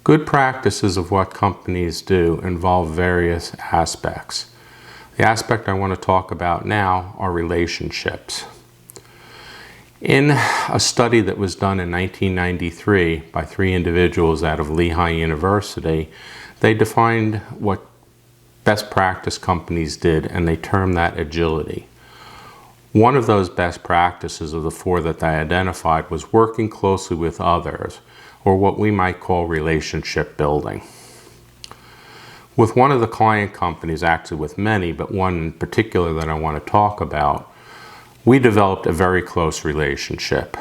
Good practices of what companies do involve various aspects. The aspect I want to talk about now are relationships. In a study that was done in 1993 by 3 individuals out of Lehigh University, they defined what best practice companies did, and they termed that agility. One of those best practices of the 4 that they identified was working closely with others, or what we might call relationship building. With one of the client companies, actually with many, but one in particular that I want to talk about, we developed a very close relationship.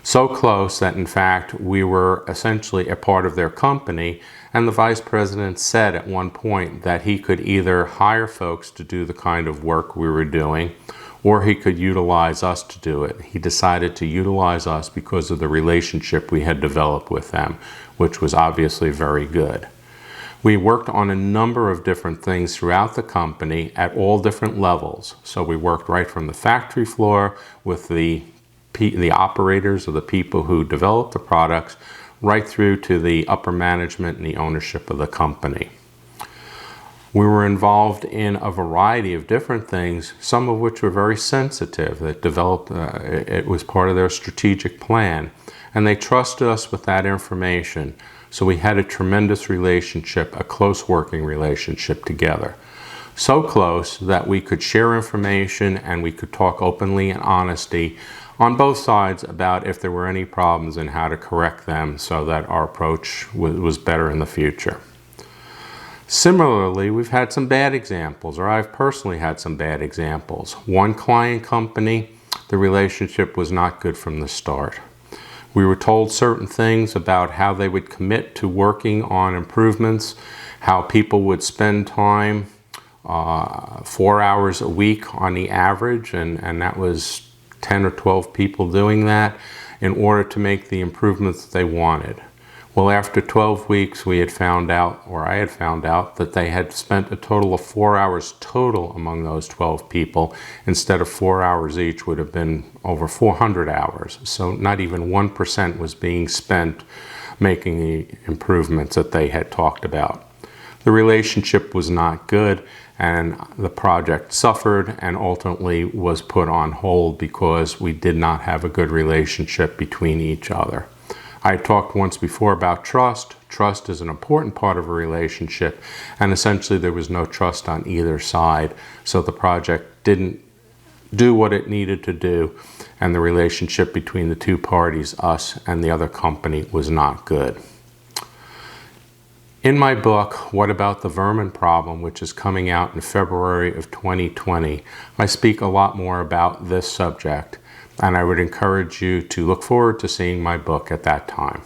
So close that in fact we were essentially a part of their company, and the vice president said at one point that he could either hire folks to do the kind of work we were doing, or he could utilize us to do it. He decided to utilize us because of the relationship we had developed with them, which was obviously very good. We worked on a number of different things throughout the company at all different levels. So we worked right from the factory floor with the operators or the people who developed the products, right through to the upper management and the ownership of the company. We were involved in a variety of different things, some of which were very sensitive, that developed, it was part of their strategic plan, and they trusted us with that information. So we had a tremendous relationship, a close working relationship together. So close that we could share information and we could talk openly and honestly on both sides about if there were any problems and how to correct them so that our approach was better in the future. Similarly, we've had some bad examples, or I've personally had some bad examples. One client company, the relationship was not good from the start. We were told certain things about how they would commit to working on improvements, how people would spend time, 4 hours a week on the average, and that was 10 or 12 people doing that in order to make the improvements they wanted. Well, after 12 weeks, we had found out, or I had found out, that they had spent a total of 4 hours total among those 12 people. Instead of 4 hours each, would have been over 400 hours. So not even 1% was being spent making the improvements that they had talked about. The relationship was not good, and the project suffered and ultimately was put on hold because we did not have a good relationship between each other. I talked once before about trust. Trust is an important part of a relationship, and essentially there was no trust on either side, so the project didn't do what it needed to do, and the relationship between the 2 parties, us and the other company, was not good. In my book, What About the Vermin Problem, which is coming out in February of 2020, I speak a lot more about this subject, and I would encourage you to look forward to seeing my book at that time.